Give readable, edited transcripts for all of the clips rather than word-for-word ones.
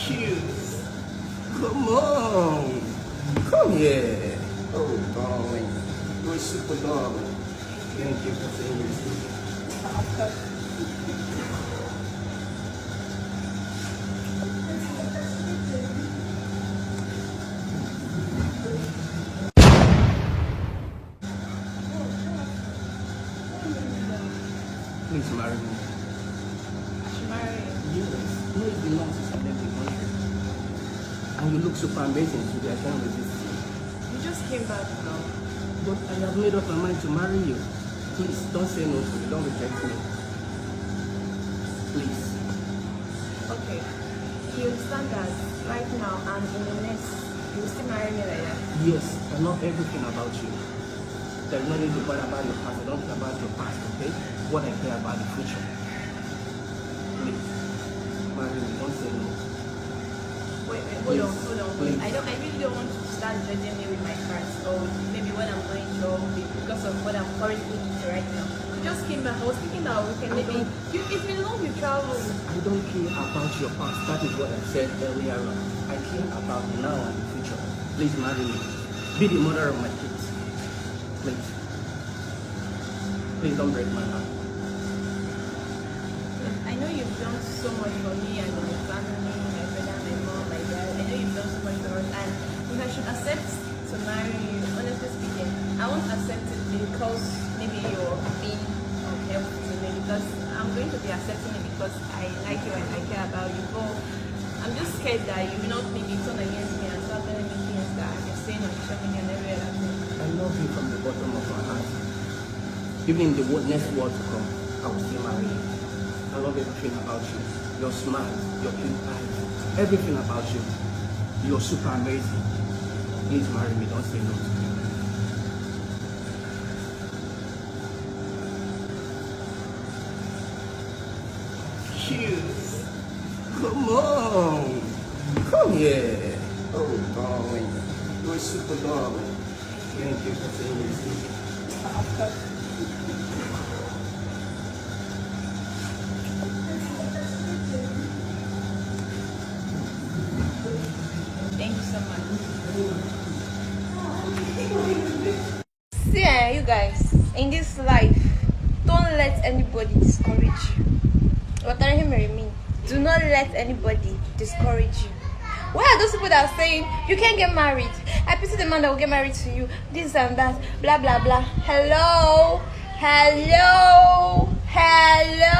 Cute. Come on. Come here. Oh, darling. You're super darling. Thank you for saying this. Please marry me. Marry. Yes. No, it's been long since I left the country. And you look super amazing today. I can't resist you. You just came back now. But I have made up my mind to marry you. Please, don't say no to me. Don't reject me. Please. Okay. You understand that right now and in the next, you will still marry me like that? Yes, I know everything about you. There's no need to worry about your past. I don't care about your past, okay? What I care about the future. Please, marry me. Don't say no. Wait, Please. hold on. Please. I really don't want to start judging me with my friends or maybe what I'm going through because of what I'm currently into right now. You just came back. I was thinking that we can maybe. It's been long you traveled. I don't care about your past. That is what I said earlier on. I care about now and the future. Please marry me. Be the mother of my kids. Please. Please don't break my heart. I know you've done so much for me and my family, my brother, my mom, my dad. I know you've done so much for us, and if I should accept to marry you, honestly speaking, I won't accept it because maybe you're being helpful to me, because I'm going to be accepting it because I like you and I care about you. But I'm just scared that you will not maybe turn against me and start telling me things that I can say on social media and every other thing. I love you from the bottom of my heart. Even in the next world to come, I will still marry you. I love everything about you. Your smile, your cute eyes, everything about you. You're super amazing. Please marry me. Don't say no to me. Cute. Come on. Come here. Oh, darling. You're super darling. Thank you for saying this. Thank you so much. See, you guys, in this life, don't let anybody discourage you. What are you hearing me? Do not let anybody discourage you. Why are those people that are saying you can't get married? I pity the man that will get married to you. This and that, blah blah blah. Hello, hello, hello,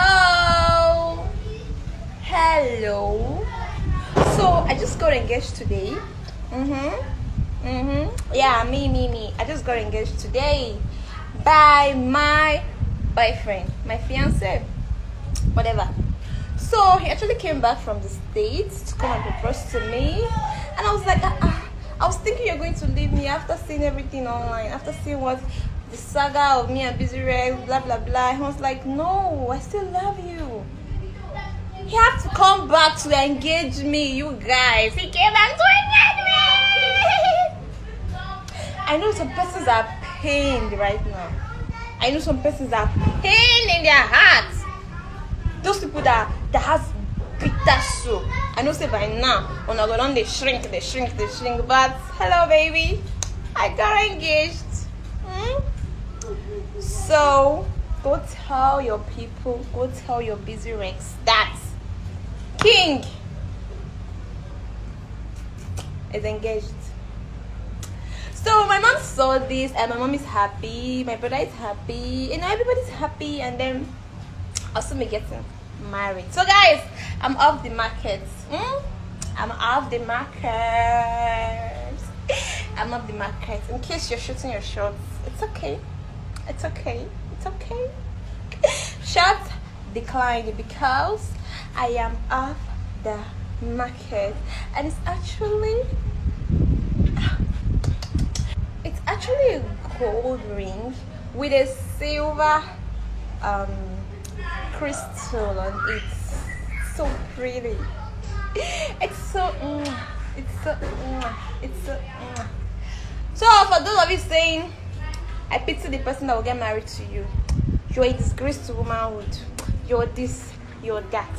hello. So I just got engaged today. Yeah, me. I just got engaged today by my boyfriend, my fiance, whatever. So he actually came back from the States to come and propose to me, and I was like, I was thinking you're going to leave me after seeing everything online, after seeing what the saga of me and Bizzy Rexx, blah blah blah. He was like, no, I still love you. He had to come back to engage me, you guys. He came back to engage me. I know some persons are pained right now. I know some persons are pained in their hearts. Those people that has bitter soup. I know say by now, when I go down, they shrink. But hello, baby, I got engaged. So go tell your people, go tell your Bizzy Rexx that King is engaged. So my mom saw this and my mom is happy, my brother is happy, everybody's happy, and then also me getting married. So guys, I'm off the market. I'm off the market. I'm off the market. In case you're shooting your shots, it's okay. It's okay. It's okay. Shot declined because I am off the market, and it's actually a gold ring with a silver crystal on it. So pretty. So for those of you saying I pity the person that will get married to you, you're a disgrace to womanhood, you're this, you're that.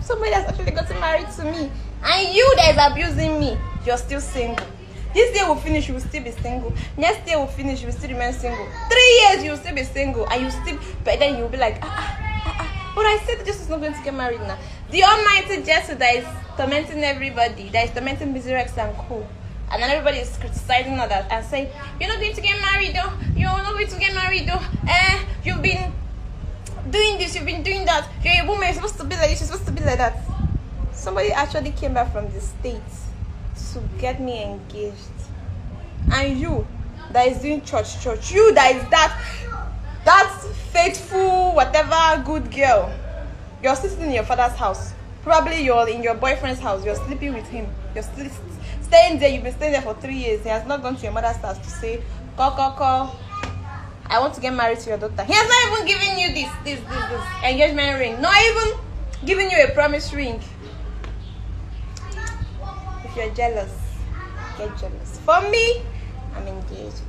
Somebody that's actually gotten married to me And you that is abusing me, you're still single. This year will finish, you will still be single. Next year will finish, you will still remain single. 3 years, you will still be single. And you still, but then you will be like, but I said Jessy is not going to get married now. The almighty Jessy that is tormenting everybody, that is tormenting Bizzy Rexx and co. And then everybody is criticizing her that and saying, you're not going to get married though. You're not going to get married though. You've been doing this, you've been doing that. You're a woman, you're supposed to be like this, you're supposed to be like that. Somebody actually came back from the States to get me engaged. And you that is doing church, you that is that faithful, whatever good girl, you're sitting in your father's house. Probably you're in your boyfriend's house, you're sleeping with him, you're staying there, you've been staying there for 3 years. He has not gone to your mother's house to say, call, I want to get married to your daughter. He has not even given you this engagement ring, not even giving you a promise ring. If you're jealous, get jealous. For me, I'm engaged.